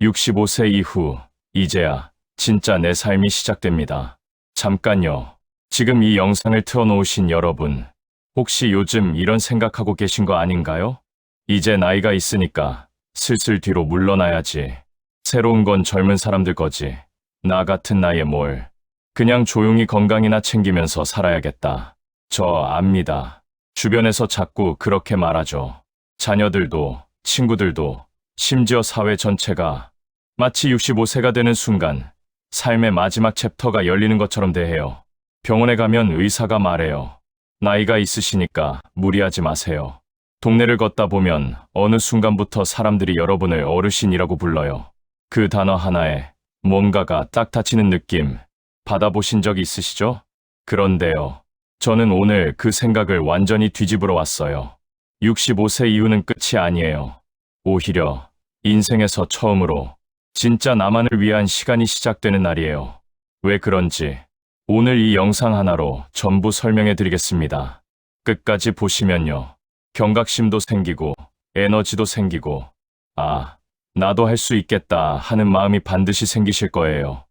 65세 이후, 이제야 진짜 내 삶이 시작됩니다. 잠깐요. 지금 이 영상을 틀어놓으신 여러분, 혹시 요즘 이런 생각하고 계신 거 아닌가요? 이제 나이가 있으니까 슬슬 뒤로 물러나야지. 새로운 건 젊은 사람들 거지. 나 같은 나이에 뭘. 그냥 조용히 건강이나 챙기면서 살아야겠다. 저 압니다. 주변에서 자꾸 그렇게 말하죠. 자녀들도, 친구들도, 심지어 사회 전체가 마치 65세가 되는 순간 삶의 마지막 챕터가 열리는 것처럼 대해요. 병원에 가면 의사가 말해요. 나이가 있으시니까 무리하지 마세요. 동네를 걷다 보면 어느 순간부터 사람들이 여러분을 어르신이라고 불러요. 그 단어 하나에 뭔가가 딱 다치는 느낌 받아보신 적 있으시죠? 그런데요. 저는 오늘 그 생각을 완전히 뒤집으러 왔어요. 65세 이후는 끝이 아니에요. 오히려 인생에서 처음으로 진짜 나만을 위한 시간이 시작되는 날이에요. 왜 그런지 오늘 이 영상 하나로 전부 설명해 드리겠습니다. 끝까지 보시면요. 경각심도 생기고 에너지도 생기고 아, 나도 할 수 있겠다 하는 마음이 반드시 생기실 거예요.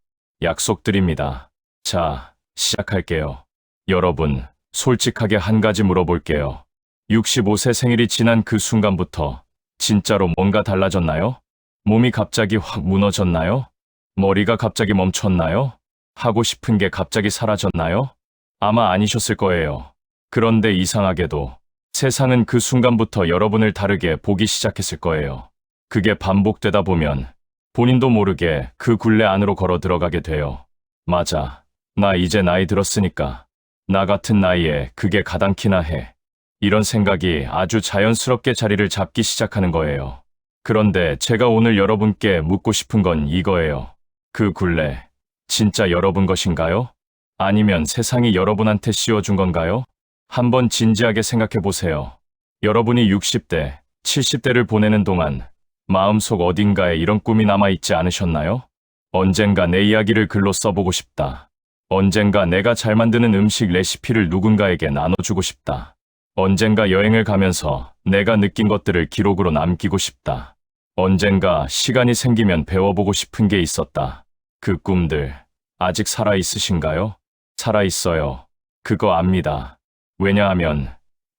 약속드립니다. 자, 시작할게요. 여러분, 솔직하게 한 가지 물어볼게요. 65세 생일이 지난 그 순간부터 진짜로 뭔가 달라졌나요? 몸이 갑자기 확 무너졌나요? 머리가 갑자기 멈췄나요? 하고 싶은 게 갑자기 사라졌나요? 아마 아니셨을 거예요. 그런데 이상하게도 세상은 그 순간부터 여러분을 다르게 보기 시작했을 거예요. 그게 반복되다 보면 본인도 모르게 그 굴레 안으로 걸어 들어가게 돼요. 맞아. 나 이제 나이 들었으니까. 나 같은 나이에 그게 가당키나 해. 이런 생각이 아주 자연스럽게 자리를 잡기 시작하는 거예요. 그런데 제가 오늘 여러분께 묻고 싶은 건 이거예요. 그 굴레, 진짜 여러분 것인가요? 아니면 세상이 여러분한테 씌워준 건가요? 한번 진지하게 생각해 보세요. 여러분이 60대, 70대를 보내는 동안 마음속 어딘가에 이런 꿈이 남아있지 않으셨나요? 언젠가 내 이야기를 글로 써보고 싶다. 언젠가 내가 잘 만드는 음식 레시피를 누군가에게 나눠주고 싶다. 언젠가 여행을 가면서 내가 느낀 것들을 기록으로 남기고 싶다. 언젠가 시간이 생기면 배워보고 싶은 게 있었다. 그 꿈들, 아직 살아있으신가요? 살아있어요. 그거 압니다. 왜냐하면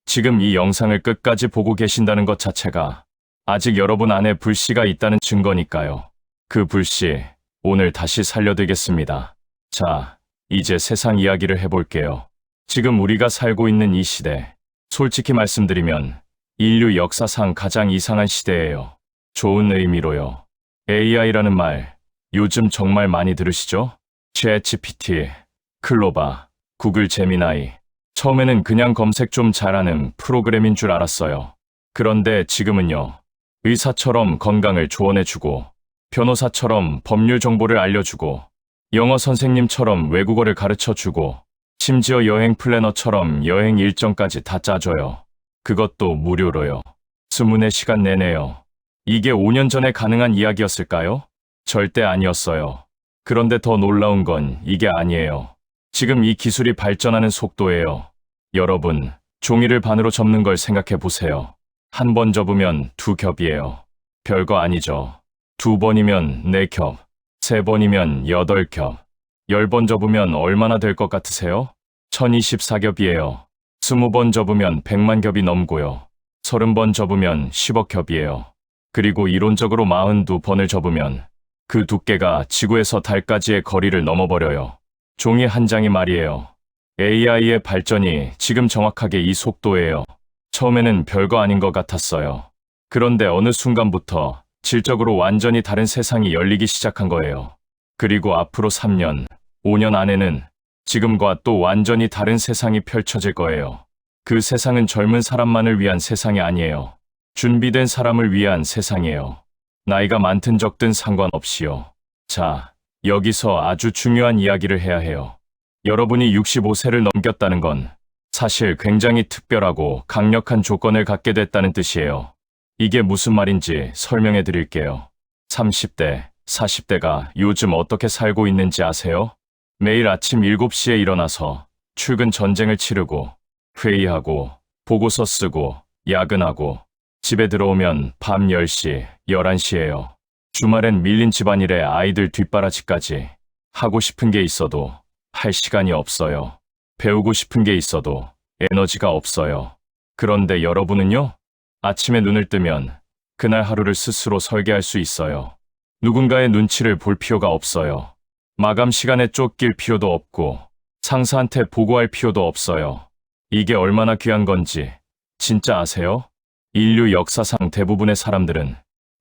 지금 이 영상을 끝까지 보고 계신다는 것 자체가 아직 여러분 안에 불씨가 있다는 증거니까요. 그 불씨, 오늘 다시 살려드리겠습니다. 자, 이제 세상 이야기를 해볼게요. 지금 우리가 살고 있는 이 시대, 솔직히 말씀드리면 인류 역사상 가장 이상한 시대예요. 좋은 의미로요. AI라는 말, 요즘 정말 많이 들으시죠? 챗GPT, 클로바, 구글 제미나이. 처음에는 그냥 검색 좀 잘하는 프로그램인 줄 알았어요. 그런데 지금은요. 의사처럼 건강을 조언해주고, 변호사처럼 법률 정보를 알려주고, 영어 선생님처럼 외국어를 가르쳐주고, 심지어 여행 플래너처럼 여행 일정까지 다 짜줘요. 그것도 무료로요. 24시간 내내요. 이게 5년 전에 가능한 이야기였을까요? 절대 아니었어요. 그런데 더 놀라운 건 이게 아니에요. 지금 이 기술이 발전하는 속도예요. 여러분, 종이를 반으로 접는 걸 생각해 보세요. 한 번 접으면 2겹이에요. 별거 아니죠. 2번이면 4겹, 3번이면 8겹, 10번 접으면 얼마나 될 것 같으세요? 1024겹이에요. 20번 접으면 100만 겹이 넘고요. 30번 접으면 10억 겹이에요. 그리고 이론적으로 42번을 접으면 그 두께가 지구에서 달까지의 거리를 넘어버려요. 종이 한 장이 말이에요. AI의 발전이 지금 정확하게 이 속도예요. 처음에는 별거 아닌 것 같았어요. 그런데 어느 순간부터 질적으로 완전히 다른 세상이 열리기 시작한 거예요. 그리고 앞으로 3년, 5년 안에는 지금과 또 완전히 다른 세상이 펼쳐질 거예요. 그 세상은 젊은 사람만을 위한 세상이 아니에요. 준비된 사람을 위한 세상이에요. 나이가 많든 적든 상관없이요. 자, 여기서 아주 중요한 이야기를 해야 해요. 여러분이 65세를 넘겼다는 건 사실 굉장히 특별하고 강력한 조건을 갖게 됐다는 뜻이에요. 이게 무슨 말인지 설명해 드릴게요. 30대, 40대가 요즘 어떻게 살고 있는지 아세요? 매일 아침 7시에 일어나서 출근 전쟁을 치르고 회의하고 보고서 쓰고 야근하고 집에 들어오면 밤 10시, 11시예요. 주말엔 밀린 집안일에 아이들 뒷바라지까지. 하고 싶은 게 있어도 할 시간이 없어요. 배우고 싶은 게 있어도 에너지가 없어요. 그런데 여러분은요? 아침에 눈을 뜨면 그날 하루를 스스로 설계할 수 있어요. 누군가의 눈치를 볼 필요가 없어요. 마감 시간에 쫓길 필요도 없고 상사한테 보고할 필요도 없어요. 이게 얼마나 귀한 건지 진짜 아세요? 인류 역사상 대부분의 사람들은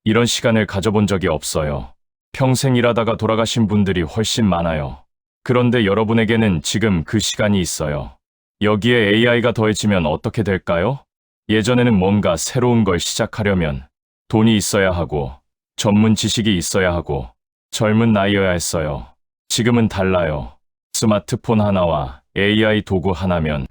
이런 시간을 가져본 적이 없어요. 평생 일하다가 돌아가신 분들이 훨씬 많아요. 그런데 여러분에게는 지금 그 시간이 있어요. 여기에 AI가 더해지면 어떻게 될까요? 예전에는 뭔가 새로운 걸 시작하려면 돈이 있어야 하고 전문 지식이 있어야 하고 젊은 나이여야 했어요. 지금은 달라요. 스마트폰 하나와 AI 도구 하나면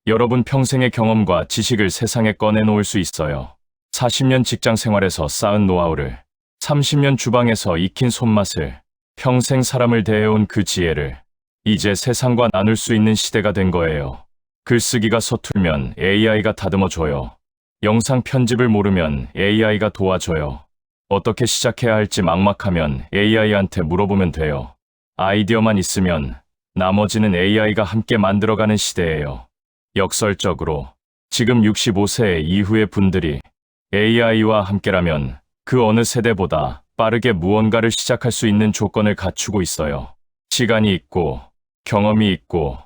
여러분 평생의 경험과 지식을 세상에 꺼내놓을 수 있어요. 40년 직장 생활에서 쌓은 노하우를, 30년 주방에서 익힌 손맛을, 평생 사람을 대해온 그 지혜를 이제 세상과 나눌 수 있는 시대가 된 거예요. 글쓰기가 서툴면 AI가 다듬어줘요. 영상 편집을 모르면 AI가 도와줘요. 어떻게 시작해야 할지 막막하면 AI한테 물어보면 돼요. 아이디어만 있으면 나머지는 AI가 함께 만들어가는 시대예요. 역설적으로 지금 65세 이후의 분들이 AI와 함께라면 그 어느 세대보다 빠르게 무언가를 시작할 수 있는 조건을 갖추고 있어요. 시간이 있고 경험이 있고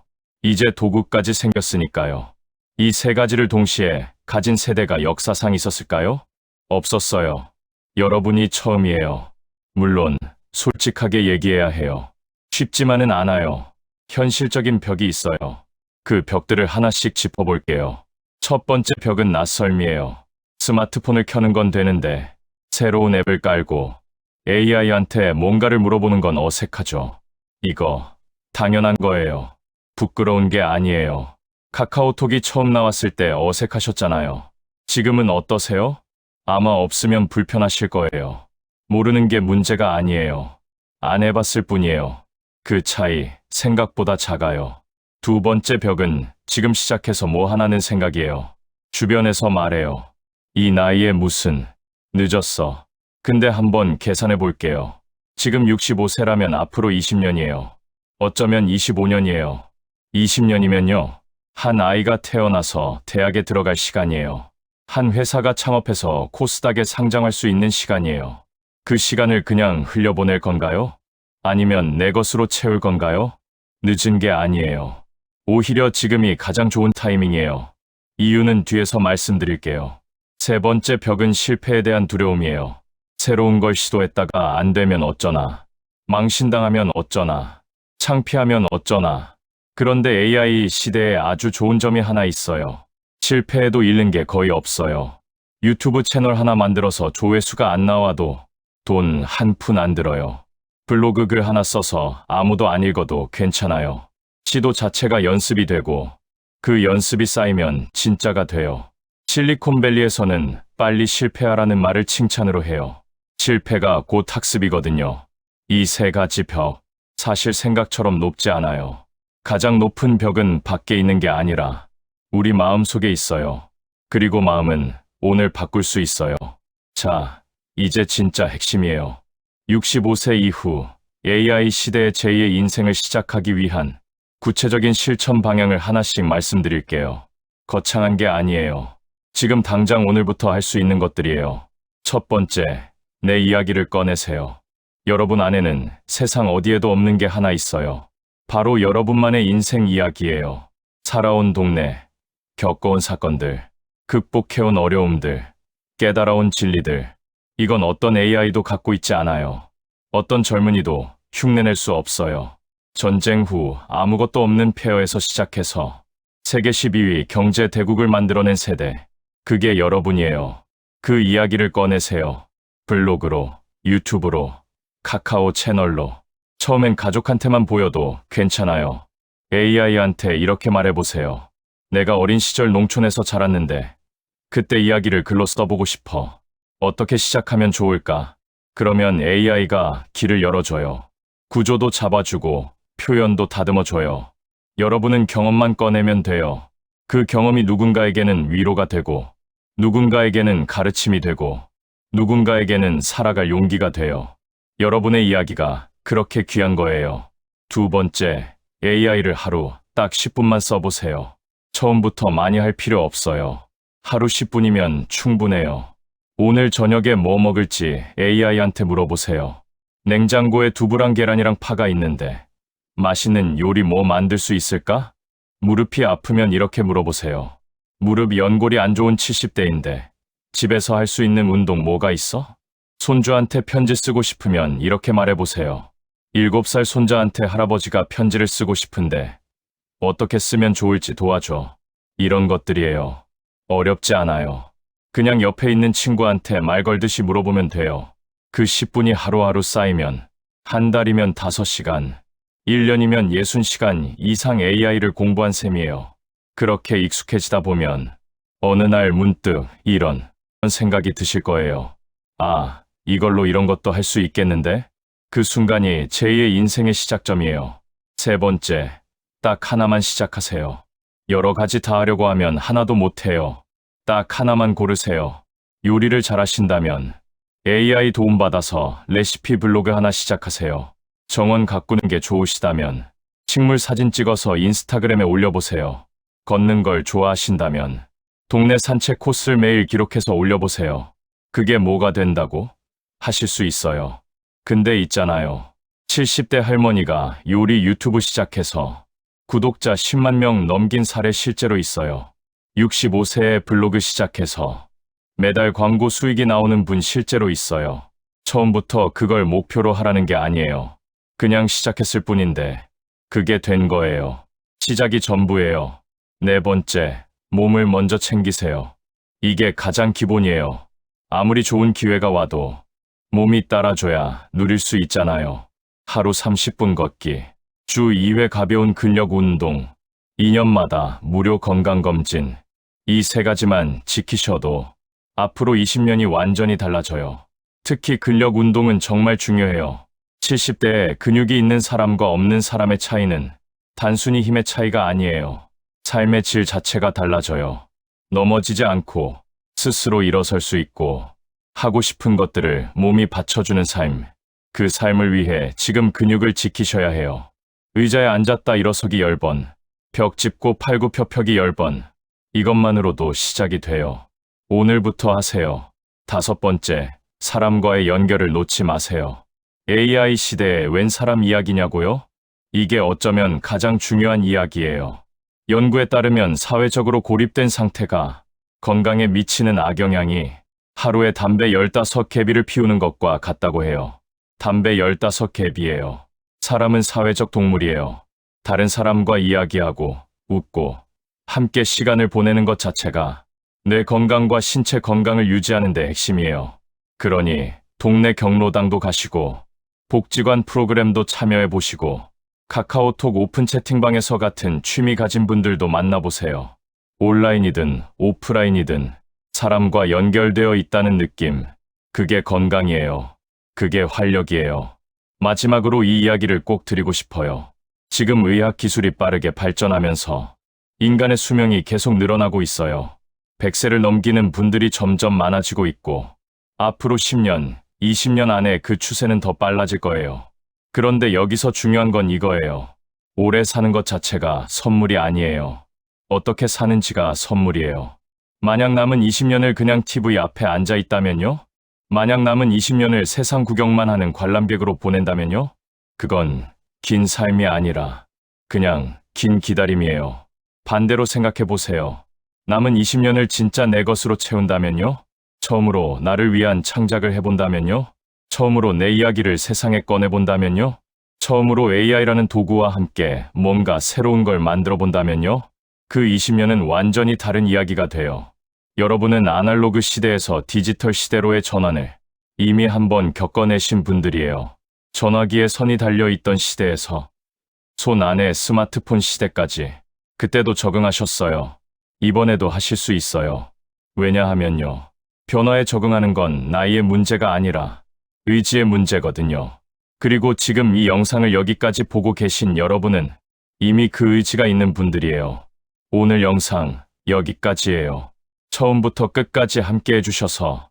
이제 도구까지 생겼으니까요. 이 세 가지를 동시에 가진 세대가 역사상 있었을까요? 없었어요. 여러분이 처음이에요. 물론 솔직하게 얘기해야 해요. 쉽지만은 않아요. 현실적인 벽이 있어요. 그 벽들을 하나씩 짚어볼게요. 첫 번째 벽은 낯설미예요. 스마트폰을 켜는 건 되는데 새로운 앱을 깔고 AI한테 뭔가를 물어보는 건 어색하죠. 이거 당연한 거예요. 부끄러운 게 아니에요. 카카오톡이 처음 나왔을 때 어색하셨잖아요. 지금은 어떠세요? 아마 없으면 불편하실 거예요. 모르는 게 문제가 아니에요. 안 해봤을 뿐이에요. 그 차이 생각보다 작아요. 두 번째 벽은 지금 시작해서 뭐 하나는 생각이에요. 주변에서 말해요. 이 나이에 무슨, 늦었어. 근데 한번 계산해 볼게요. 지금 65세라면 앞으로 20년이에요. 어쩌면 25년이에요. 20년이면요. 한 아이가 태어나서 대학에 들어갈 시간이에요. 한 회사가 창업해서 코스닥에 상장할 수 있는 시간이에요. 그 시간을 그냥 흘려보낼 건가요? 아니면 내 것으로 채울 건가요? 늦은 게 아니에요. 오히려 지금이 가장 좋은 타이밍이에요. 이유는 뒤에서 말씀드릴게요. 세 번째 벽은 실패에 대한 두려움이에요. 새로운 걸 시도했다가 안 되면 어쩌나. 망신당하면 어쩌나. 창피하면 어쩌나. 그런데 AI 시대에 아주 좋은 점이 하나 있어요. 실패해도 잃는 게 거의 없어요. 유튜브 채널 하나 만들어서 조회수가 안 나와도 돈 한 푼 안 들어요. 블로그 글 하나 써서 아무도 안 읽어도 괜찮아요. 시도 자체가 연습이 되고 그 연습이 쌓이면 진짜가 돼요. 실리콘밸리에서는 빨리 실패하라는 말을 칭찬으로 해요. 실패가 곧 학습이거든요. 이 세 가지 벽, 사실 생각처럼 높지 않아요. 가장 높은 벽은 밖에 있는 게 아니라 우리 마음 속에 있어요. 그리고 마음은 오늘 바꿀 수 있어요. 자, 이제 진짜 핵심이에요. 65세 이후 AI 시대의 제2의 인생을 시작하기 위한 구체적인 실천 방향을 하나씩 말씀드릴게요. 거창한 게 아니에요. 지금 당장 오늘부터 할 수 있는 것들이에요. 첫 번째, 내 이야기를 꺼내세요. 여러분 안에는 세상 어디에도 없는 게 하나 있어요. 바로 여러분만의 인생 이야기예요. 살아온 동네, 겪어온 사건들, 극복해온 어려움들, 깨달아온 진리들. 이건 어떤 AI도 갖고 있지 않아요. 어떤 젊은이도 흉내낼 수 없어요. 전쟁 후 아무것도 없는 폐허에서 시작해서 세계 12위 경제 대국을 만들어낸 세대. 그게 여러분이에요. 그 이야기를 꺼내세요. 블로그로, 유튜브로, 카카오 채널로. 처음엔 가족한테만 보여도 괜찮아요. AI한테 이렇게 말해보세요. 내가 어린 시절 농촌에서 자랐는데 그때 이야기를 글로 써보고 싶어. 어떻게 시작하면 좋을까? 그러면 AI가 길을 열어줘요. 구조도 잡아주고 표현도 다듬어줘요. 여러분은 경험만 꺼내면 돼요. 그 경험이 누군가에게는 위로가 되고 누군가에게는 가르침이 되고 누군가에게는 살아갈 용기가 돼요. 여러분의 이야기가 그렇게 귀한 거예요. 두 번째, AI를 하루 딱 10분만 써보세요. 처음부터 많이 할 필요 없어요. 하루 10분이면 충분해요. 오늘 저녁에 뭐 먹을지 AI한테 물어보세요. 냉장고에 두부랑 계란이랑 파가 있는데 맛있는 요리 뭐 만들 수 있을까? 무릎이 아프면 이렇게 물어보세요. 무릎 연골이 안 좋은 70대인데 집에서 할 수 있는 운동 뭐가 있어? 손주한테 편지 쓰고 싶으면 이렇게 말해보세요. 7살 손자한테 할아버지가 편지를 쓰고 싶은데 어떻게 쓰면 좋을지 도와줘. 이런 것들이에요. 어렵지 않아요. 그냥 옆에 있는 친구한테 말 걸듯이 물어보면 돼요. 그 10분이 하루하루 쌓이면 한 달이면 5시간, 1년이면 60시간 이상 AI를 공부한 셈이에요. 그렇게 익숙해지다 보면 어느 날 문득 이런 생각이 드실 거예요. 아, 이걸로 이런 것도 할 수 있겠는데? 그 순간이 제2의 인생의 시작점이에요. 세 번째, 딱 하나만 시작하세요. 여러 가지 다 하려고 하면 하나도 못해요. 딱 하나만 고르세요. 요리를 잘하신다면 AI 도움받아서 레시피 블로그 하나 시작하세요. 정원 가꾸는 게 좋으시다면 식물 사진 찍어서 인스타그램에 올려보세요. 걷는 걸 좋아하신다면 동네 산책 코스를 매일 기록해서 올려보세요. 그게 뭐가 된다고? 하실 수 있어요. 근데 있잖아요. 70대 할머니가 요리 유튜브 시작해서 구독자 10만 명 넘긴 사례 실제로 있어요. 65세에 블로그 시작해서 매달 광고 수익이 나오는 분 실제로 있어요. 처음부터 그걸 목표로 하라는 게 아니에요. 그냥 시작했을 뿐인데 그게 된 거예요. 시작이 전부예요. 네 번째, 몸을 먼저 챙기세요. 이게 가장 기본이에요. 아무리 좋은 기회가 와도 몸이 따라줘야 누릴 수 있잖아요. 하루 30분 걷기, 주 2회 가벼운 근력 운동, 2년마다 무료 건강검진. 이 세 가지만 지키셔도 앞으로 20년이 완전히 달라져요. 특히 근력 운동은 정말 중요해요. 70대에 근육이 있는 사람과 없는 사람의 차이는 단순히 힘의 차이가 아니에요. 삶의 질 자체가 달라져요. 넘어지지 않고 스스로 일어설 수 있고 하고 싶은 것들을 몸이 받쳐주는 삶. 그 삶을 위해 지금 근육을 지키셔야 해요. 의자에 앉았다 일어서기 10번, 벽 짚고 팔굽혀펴기 10번. 이것만으로도 시작이 돼요. 오늘부터 하세요. 다섯 번째, 사람과의 연결을 놓지 마세요. AI 시대에 웬 사람 이야기냐고요? 이게 어쩌면 가장 중요한 이야기예요. 연구에 따르면 사회적으로 고립된 상태가 건강에 미치는 악영향이 하루에 담배 15개비를 피우는 것과 같다고 해요. 담배 15개비예요. 사람은 사회적 동물이에요. 다른 사람과 이야기하고 웃고 함께 시간을 보내는 것 자체가 뇌 건강과 신체 건강을 유지하는 데 핵심이에요. 그러니 동네 경로당도 가시고 복지관 프로그램도 참여해 보시고 카카오톡 오픈 채팅방에서 같은 취미 가진 분들도 만나보세요. 온라인이든 오프라인이든 사람과 연결되어 있다는 느낌. 그게 건강이에요. 그게 활력이에요. 마지막으로 이 이야기를 꼭 드리고 싶어요. 지금 의학 기술이 빠르게 발전하면서 인간의 수명이 계속 늘어나고 있어요. 100세를 넘기는 분들이 점점 많아지고 있고 앞으로 10년, 20년 안에 그 추세는 더 빨라질 거예요. 그런데 여기서 중요한 건 이거예요. 오래 사는 것 자체가 선물이 아니에요. 어떻게 사는지가 선물이에요. 만약 남은 20년을 그냥 TV 앞에 앉아 있다면요? 만약 남은 20년을 세상 구경만 하는 관람객으로 보낸다면요? 그건 긴 삶이 아니라 그냥 긴 기다림이에요. 반대로 생각해 보세요. 남은 20년을 진짜 내 것으로 채운다면요? 처음으로 나를 위한 창작을 해본다면요? 처음으로 내 이야기를 세상에 꺼내본다면요? 처음으로 AI라는 도구와 함께 뭔가 새로운 걸 만들어 본다면요? 그 20년은 완전히 다른 이야기가 돼요. 여러분은 아날로그 시대에서 디지털 시대로의 전환을 이미 한번 겪어내신 분들이에요. 전화기에 선이 달려있던 시대에서 손 안에 스마트폰 시대까지 그때도 적응하셨어요. 이번에도 하실 수 있어요. 왜냐하면요. 변화에 적응하는 건 나이의 문제가 아니라 의지의 문제거든요. 그리고 지금 이 영상을 여기까지 보고 계신 여러분은 이미 그 의지가 있는 분들이에요. 오늘 영상 여기까지예요. 처음부터 끝까지 함께 해주셔서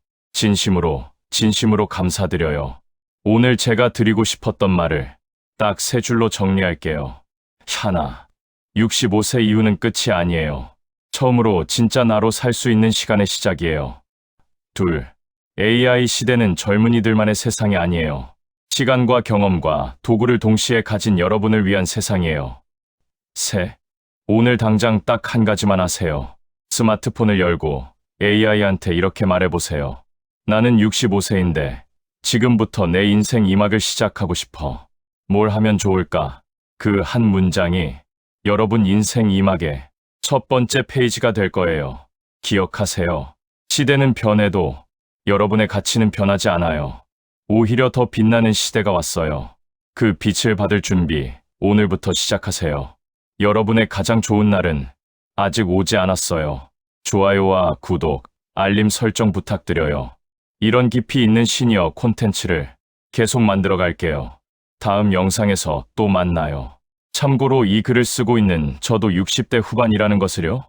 진심으로 감사드려요. 오늘 제가 드리고 싶었던 말을 딱 세 줄로 정리할게요. 하나, 65세 이후는 끝이 아니에요. 처음으로 진짜 나로 살 수 있는 시간의 시작이에요. 둘, AI 시대는 젊은이들만의 세상이 아니에요. 시간과 경험과 도구를 동시에 가진 여러분을 위한 세상이에요. 셋, 오늘 당장 딱 한 가지만 하세요. 스마트폰을 열고 AI한테 이렇게 말해보세요. 나는 65세인데 지금부터 내 인생 2막을 시작하고 싶어. 뭘 하면 좋을까? 그 한 문장이 여러분 인생 2막의 첫 번째 페이지가 될 거예요. 기억하세요. 시대는 변해도 여러분의 가치는 변하지 않아요. 오히려 더 빛나는 시대가 왔어요. 그 빛을 받을 준비 오늘부터 시작하세요. 여러분의 가장 좋은 날은 아직 오지 않았어요. 좋아요와 구독, 알림 설정 부탁드려요. 이런 깊이 있는 시니어 콘텐츠를 계속 만들어 갈게요. 다음 영상에서 또 만나요. 참고로 이 글을 쓰고 있는 저도 60대 후반이라는 것을요.